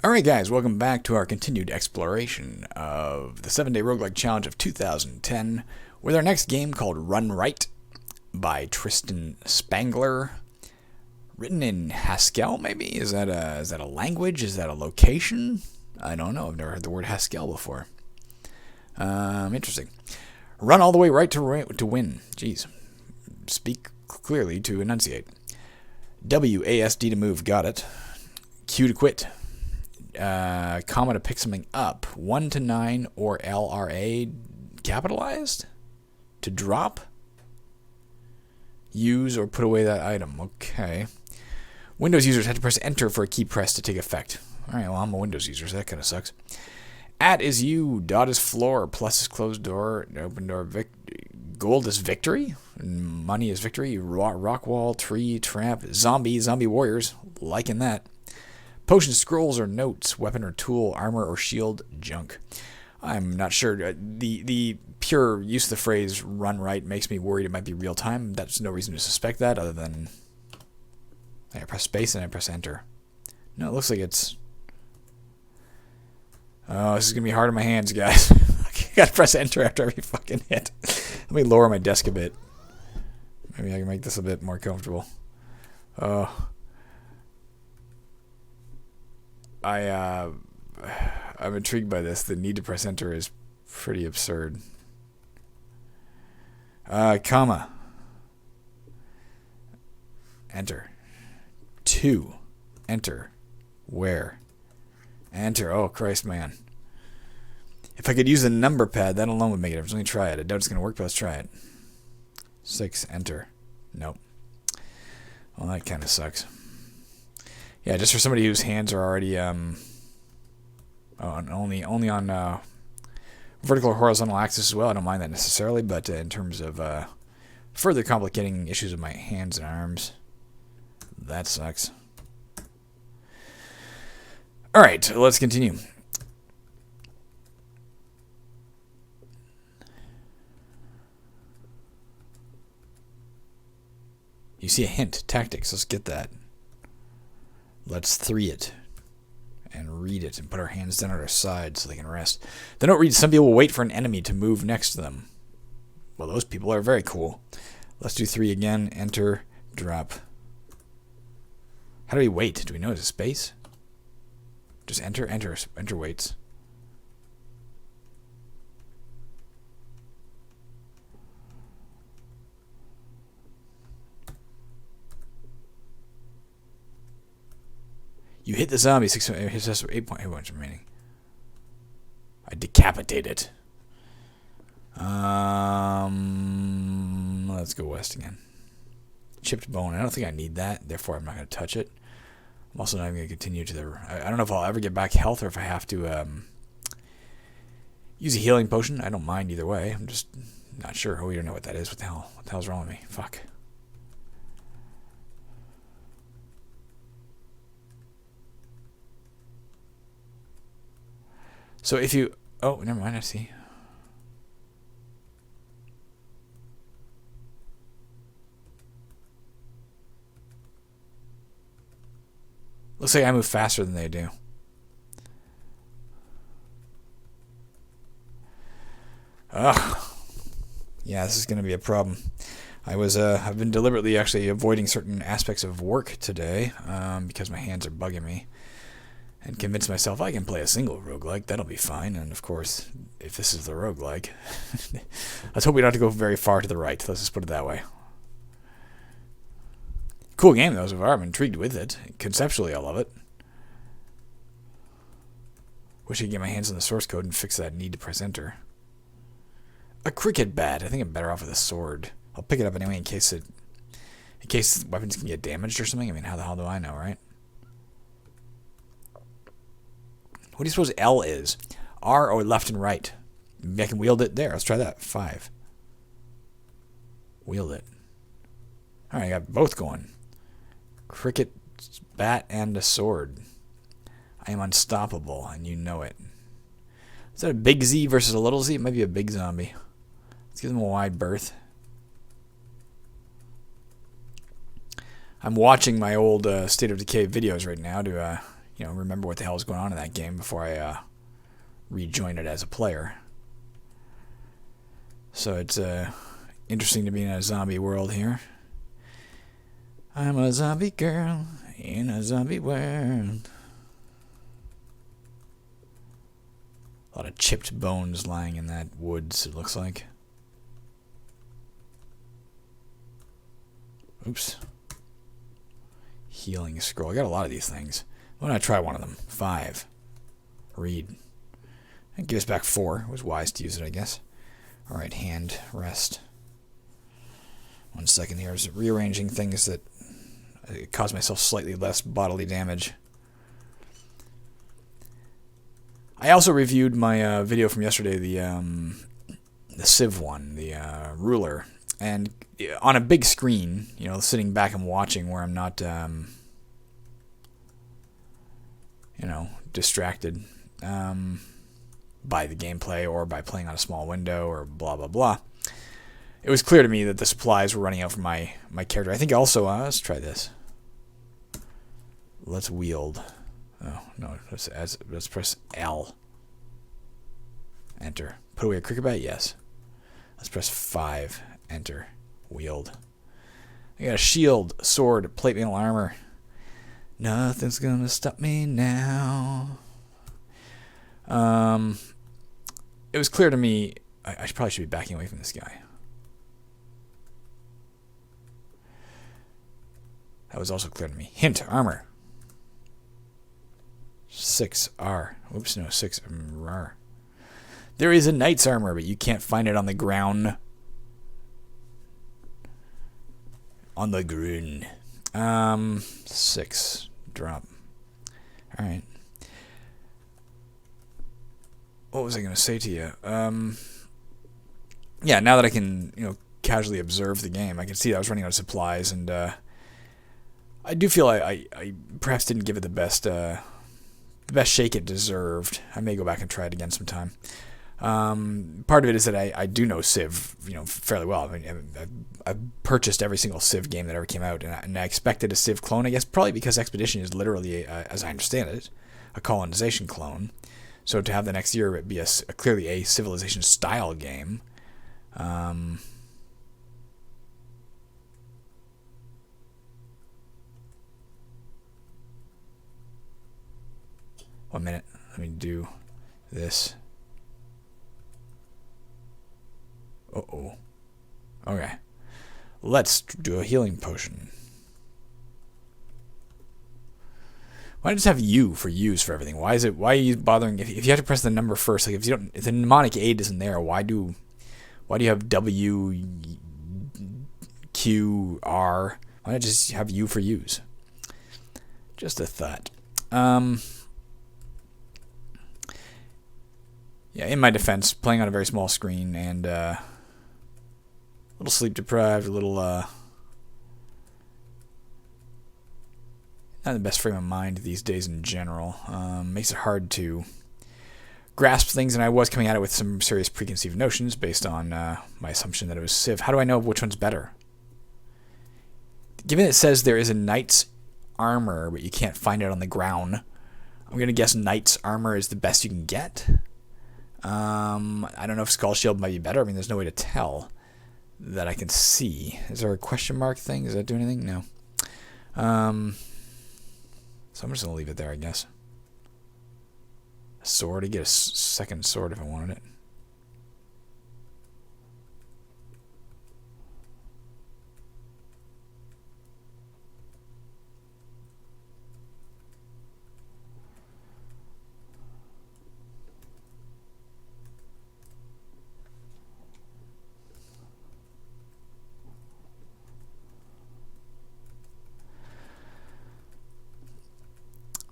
Alright guys, welcome back to our continued exploration of the 7-Day Roguelike Challenge of 2010 with our next game called RunRight by Trystan Spangler. Written in Haskell, maybe? Is that a language? Is that a location? I don't know. I've never heard the word Haskell before. Interesting. Run all the way right to win. Jeez. Speak clearly to enunciate. WASD to move. Got it. Q to quit. Comma to pick something up. 1 to 9 or LRA capitalized? To drop? Use or put away that item. Okay. Windows users have to press enter for a key press to take effect. Alright, well, I'm a Windows user, so that kind of sucks. At is you, dot is floor, plus is closed door, open door, gold is victory, money is victory, rock wall, tree, trap, zombie warriors, liking that. Potion, scrolls, or notes, weapon or tool, armor or shield, junk. I'm not sure. The pure use of the phrase run right makes me worried it might be real time. That's no reason to suspect that other than I press space and I press enter. No, it looks like it's... Oh, this is going to be hard on my hands, guys. I gotta press enter after every fucking hit. Let me lower my desk a bit. Maybe I can make this a bit more comfortable. Oh. I'm intrigued by this. The need to press enter is pretty absurd. Comma. Enter. 2. Enter. Where? Enter. Oh, Christ, man. If I could use the number pad, that alone would make it. Let me try it. I doubt it's going to work, but let's try it. 6. Enter. Nope. Well, that kind of sucks. Yeah, just for somebody whose hands are already only on vertical or horizontal axis as well, I don't mind that necessarily, but in terms of further complicating issues with my hands and arms, that sucks. Alright, let's continue. You see a hint, tactics, let's get that. Let's 3 it and read it and put our hands down at our sides so they can rest. The note reads, some people will wait for an enemy to move next to them. Well, those people are very cool. Let's do 3 again. Enter, drop. How do we wait? Do we know it's a space? Just enter waits. You hit the zombie. 8 points remaining. I decapitate it. Let's go west again. Chipped bone. I don't think I need that. Therefore, I'm not going to touch it. I'm also not going to continue to the... I don't know if I'll ever get back health or if I have to use a healing potion. I don't mind either way. I'm just not sure. Oh, we don't know what that is. What the hell's wrong with me? Fuck. So if you... Oh, never mind, I see. Looks like I move faster than they do. Ugh. Yeah, this is going to be a problem. I've been deliberately actually avoiding certain aspects of work today because my hands are bugging me. And convince myself I can play a single roguelike. That'll be fine. And of course, if this is the roguelike, let's hope we don't have to go very far to the right. Let's just put it that way. Cool game, though, so far. I'm intrigued with it. Conceptually, I love it. Wish I could get my hands on the source code and fix that need to press enter. A cricket bat. I think I'm better off with a sword. I'll pick it up anyway in case weapons can get damaged or something. I mean, how the hell do I know, right? What do you suppose L is? R or left and right? Maybe I can wield it there. Let's try that. 5. Wield it. Alright, I got both going. Cricket, bat, and a sword. I am unstoppable, and you know it. Is that a big Z versus a little Z? It might be a big zombie. Let's give them a wide berth. I'm watching my old State of Decay videos right now to remember what the hell was going on in that game before I rejoined it as a player. So it's interesting to be in a zombie world here. I'm a zombie girl in a zombie world. A lot of chipped bones lying in that woods, it looks like. Oops. Healing scroll. I got a lot of these things. Why don't I try one of them? 5. Read. And give us back 4. It was wise to use it, I guess. Alright, hand, rest. 1 second here. I was rearranging things that caused myself slightly less bodily damage. I also reviewed my video from yesterday, the Civ one, the ruler. And on a big screen, sitting back and watching where I'm not, distracted by the gameplay or by playing on a small window or blah, blah, blah. It was clear to me that the supplies were running out for my character. I think also, let's try this. Let's wield. Oh, no, let's press L. Enter. Put away a cricket bat? Yes. Let's press 5. Enter. Wield. I got a shield, sword, plate mail armor. Nothing's gonna stop me now. It was clear to me I probably should be backing away from this guy. That was also clear to me. Hint, armor. 6R. Oops, no, 6R. There is a knight's armor, but you can't find it on the ground. On the ground. 6. Drop. Alright. What was I going to say to you? Yeah, now that I can, casually observe the game, I can see that I was running out of supplies, and I do feel I perhaps didn't give it the best shake it deserved. I may go back and try it again sometime. Part of it is that I do know Civ, fairly well. I mean, I've purchased every single Civ game that ever came out, and I expected a Civ clone, I guess, probably because Expedition is literally, as I understand it, a colonization clone. So to have the next year it be clearly a Civilization-style game, 1 minute. Let me do this. Uh-oh. Okay. Let's do a healing potion. Why not just have U for use for everything? Why are you bothering if you have to press the number first? Like if the mnemonic aid isn't there, why do you have W, Q, R? Why not just have U for use? Just a thought. Yeah, in my defense, playing on a very small screen and a little sleep deprived, a little not the best frame of mind these days in general. Makes it hard to grasp things, and I was coming at it with some serious preconceived notions based on my assumption that it was Civ. How do I know which one's better? Given it says there is a knight's armor, but you can't find it on the ground, I'm going to guess knight's armor is the best you can get. I don't know if Skull Shield might be better. I mean, there's no way to tell that I can see. Is there a question mark thing? Does that do anything? No. So I'm just going to leave it there, I guess. A sword. I get a second sword if I wanted it.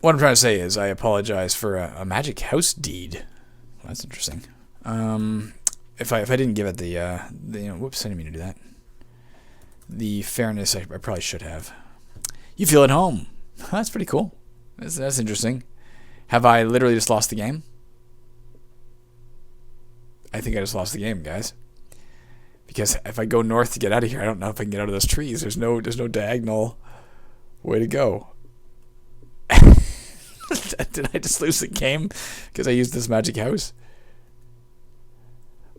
What I'm trying to say is I apologize for a magic house deed. Well, that's interesting. If I didn't give it the whoops, I didn't mean to do that. The fairness I probably should have. You feel at home. That's pretty cool. That's interesting. Have I literally just lost the game? I think I just lost the game, guys. Because if I go north to get out of here, I don't know if I can get out of those trees. There's no diagonal way to go. Did I just lose the game because I used this magic house?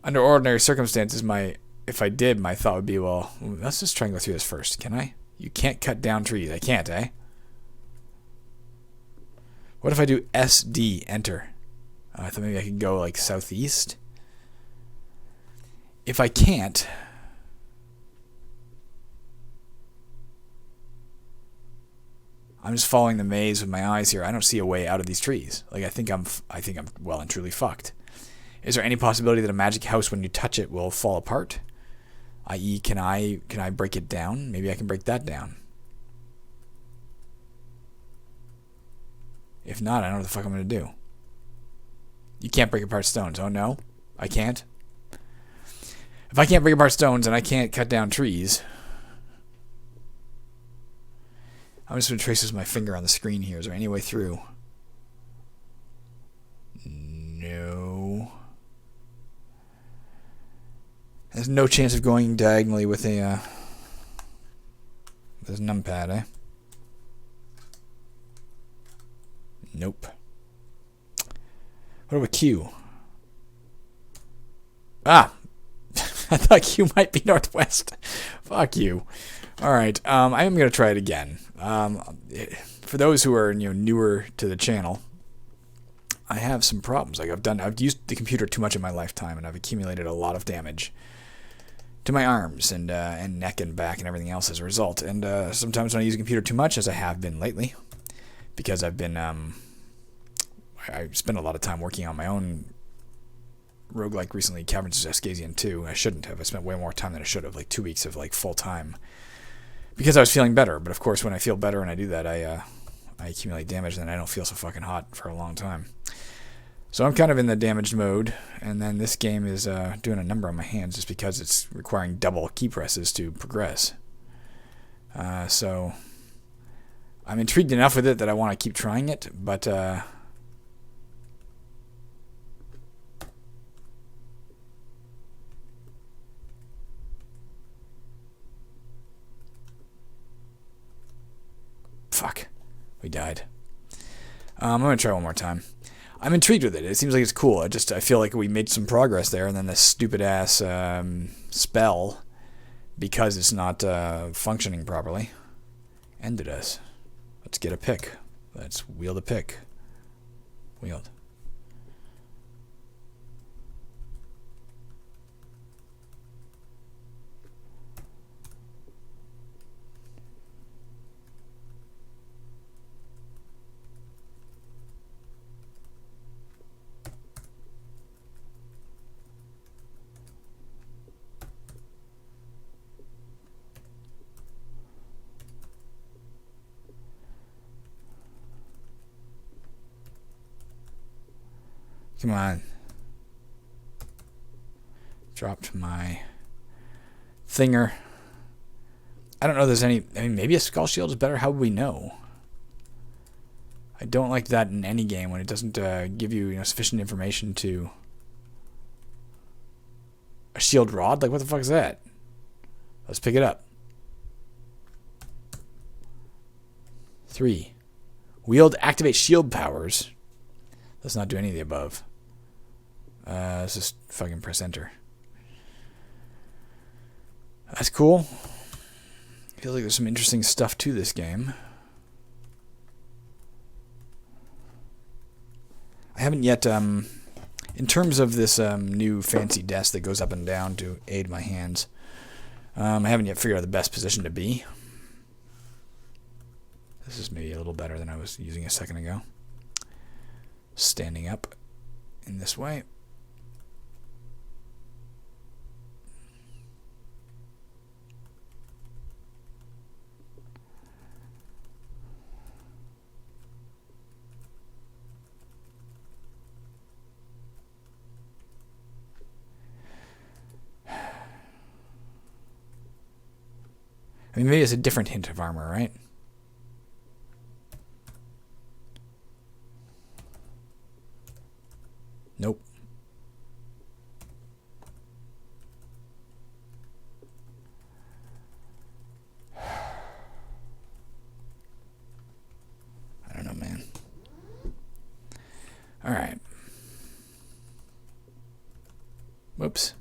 Under ordinary circumstances, if I did, my thought would be, well, let's just try and go through this first. Can I? You can't cut down trees. I can't, eh? What if I do SD, enter? I thought maybe I could go like southeast. If I can't, I'm just following the maze with my eyes here. I don't see a way out of these trees. Like I think I'm well and truly fucked. Is there any possibility that a magic house, when you touch it, will fall apart? I.e., can I break it down? Maybe I can break that down. If not, I don't know what the fuck I'm going to do. You can't break apart stones. Oh, no? I can't? If I can't break apart stones and I can't cut down trees, I'm just going to trace this with my finger on the screen here. Is there any way through? No. There's no chance of going diagonally with a this numpad, eh? Nope. What about Q? Ah! I thought Q might be northwest. Fuck you. Alright, I am going to try it again. For those who are newer to the channel, I have some problems. Like I've used the computer too much in my lifetime, and I've accumulated a lot of damage to my arms and neck and back and everything else as a result. And sometimes when I use a computer too much, as I have been lately, because I've been I spent a lot of time working on my own roguelike recently, Caverns of Ascasian 2. I shouldn't have. I spent way more time than I should have, like 2 weeks of like full time, because I was feeling better. But of course, when I feel better and I do that, I accumulate damage, and I don't feel so fucking hot for a long time. So I'm kind of in the damaged mode, and then this game is doing a number on my hands just because it's requiring double key presses to progress. So I'm intrigued enough with it that I want to keep trying it, but fuck, we died. I'm going to try one more time. I'm intrigued with it. It seems like it's cool. I feel like we made some progress there, and then this stupid-ass spell, because it's not functioning properly, ended us. Let's get a pick. Let's wield a pick. Wield. Come on. Dropped my thinger. I don't know if there's any... I mean, maybe a skull shield is better. How would we know? I don't like that in any game when it doesn't give you, sufficient information to... A shield rod? Like, what the fuck is that? Let's pick it up. 3. Wield activate shield powers. Let's not do any of the above. Let's just fucking press enter. That's cool. Feels like there's some interesting stuff to this game. I haven't yet, in terms of this new fancy desk that goes up and down to aid my hands, I haven't yet figured out the best position to be. This is maybe a little better than I was using a second ago. Standing up in this way. I mean, maybe it's a different hint of armor, right? Nope. I don't know, man. Alright. Whoops.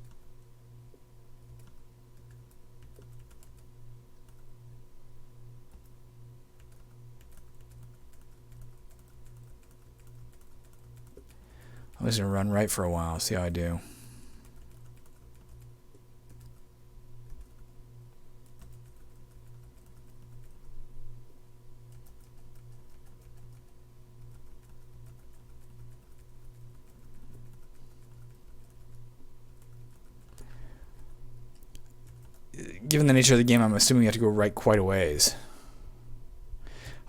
I'm just going to run right for a while, see how I do. Given the nature of the game, I'm assuming you have to go right quite a ways.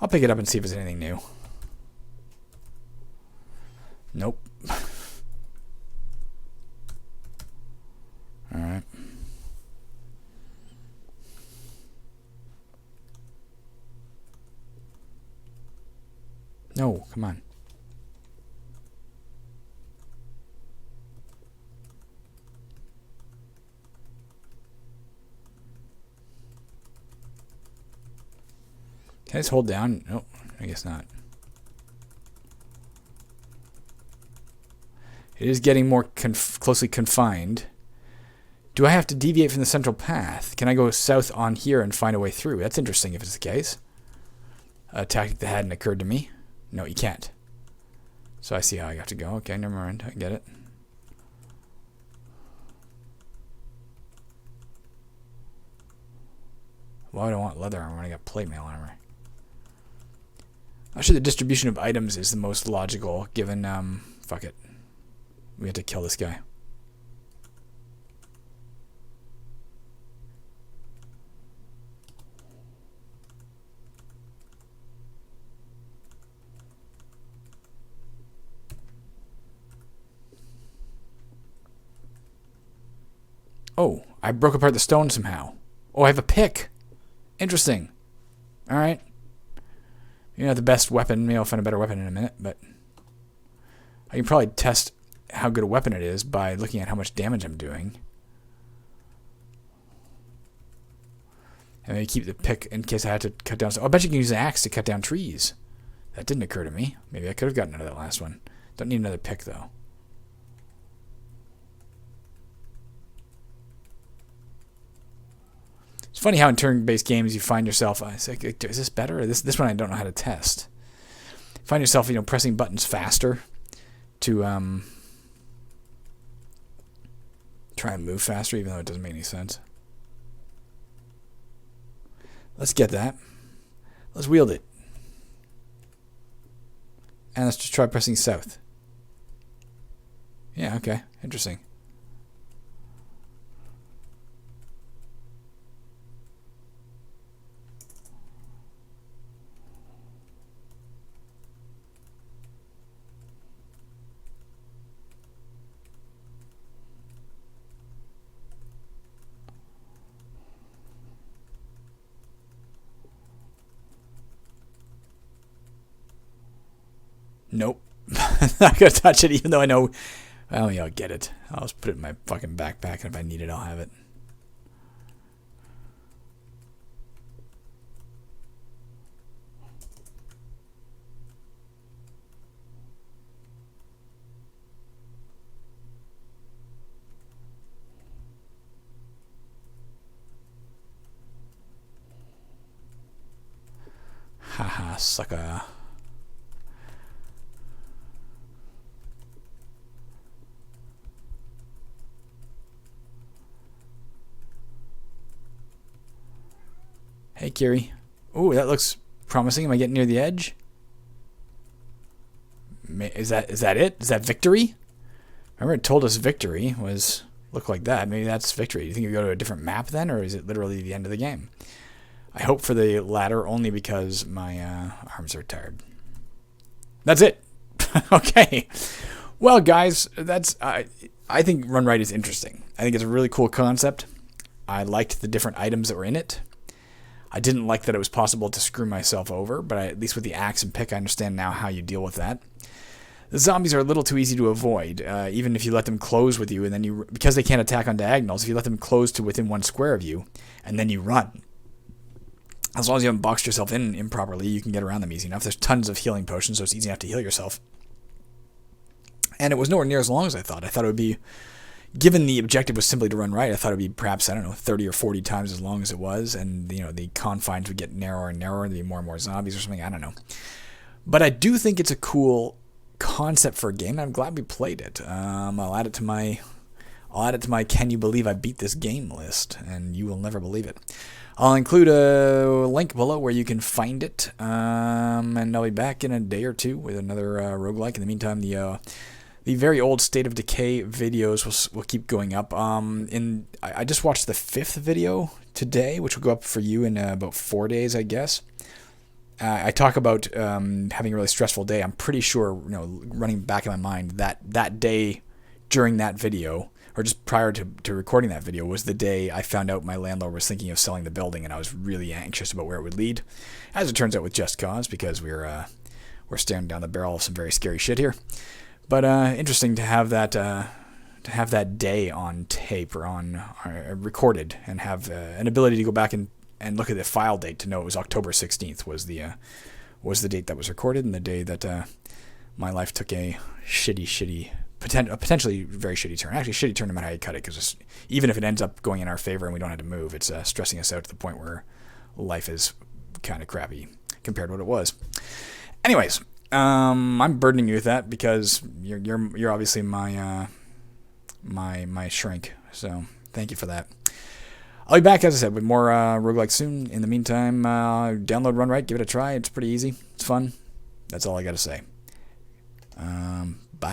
I'll pick it up and see if there's anything new. Nope. Alright. No, come on. Can I just hold down? Nope, I guess not. It is getting more closely confined. Do I have to deviate from the central path? Can I go south on here and find a way through? That's interesting if it's the case. A tactic that hadn't occurred to me. No, you can't. So I see how I have to go. Okay, never mind. I get it. Why do I want leather armor when I got plate mail armor? Actually, the distribution of items is the most logical, given, fuck it. We have to kill this guy. Oh, I broke apart the stone somehow. Oh, I have a pick. Interesting. Alright. You're not the best weapon. Maybe I'll find a better weapon in a minute, but I can probably test how good a weapon it is by looking at how much damage I'm doing. And maybe keep the pick in case I had to cut down. Oh, I bet you can use an axe to cut down trees. That didn't occur to me. Maybe I could have gotten out of that last one. Don't need another pick, though. It's funny how in turn-based games you find yourself, it's like, is this better? Or this one I don't know how to test. Find yourself, pressing buttons faster to try and move faster, even though it doesn't make any sense. Let's get that. Let's wield it. And let's just try pressing south. Yeah, okay. Interesting. Nope. Not gonna touch it, even though I know. Well, yeah, I'll get it. I'll just put it in my fucking backpack, and if I need it, I'll have it. Haha, sucker. Hey, Kiri. Ooh, that looks promising. Am I getting near the edge? Is that it? Is that victory? Remember it told us victory was look like that. Maybe that's victory. Do you think you go to a different map then, or is it literally the end of the game? I hope for the latter, only because my arms are tired. That's it. Okay. Well, guys, that's I think RunRight is interesting. I think it's a really cool concept. I liked the different items that were in it. I didn't like that it was possible to screw myself over, but at least with the axe and pick, I understand now how you deal with that. The zombies are a little too easy to avoid, even if you let them close with you, and then because they can't attack on diagonals, if you let them close to within 1 square of you, and then you run. As long as you haven't boxed yourself in improperly, you can get around them easy enough. There's tons of healing potions, so it's easy enough to heal yourself. And it was nowhere near as long as I thought. I thought it would be, given the objective was simply to run right, I thought it would be perhaps, I don't know, 30 or 40 times as long as it was. And, the confines would get narrower and narrower. There'd be more and more zombies or something. I don't know. But I do think it's a cool concept for a game, and I'm glad we played it. I'll add it to my Can You Believe I Beat This Game list, and you will never believe it. I'll include a link below where you can find it, and I'll be back in a day or two with another roguelike. In the meantime, the very old State of Decay videos will keep going up. I just watched the 5th video today, which will go up for you in about 4 days, I guess. I talk about having a really stressful day. I'm pretty sure, running back in my mind, that day during that video, or just prior to recording that video, was the day I found out my landlord was thinking of selling the building, and I was really anxious about where it would lead. As it turns out, with just cause, because we're staring down the barrel of some very scary shit here. But interesting to have that day on tape or on recorded, and have an ability to go back and look at the file date to know it was October 16th was the date that was recorded, and the day that my life took a potentially very shitty turn. Actually, shitty turn no matter how you cut it, because even if it ends up going in our favor and we don't have to move, it's stressing us out to the point where life is kind of crappy compared to what it was. Anyways, I'm burdening you with that because you're obviously my shrink. So thank you for that. I'll be back, as I said, with more roguelike soon. In the meantime, download RunRight, give it a try. It's pretty easy. It's fun. That's all I got to say.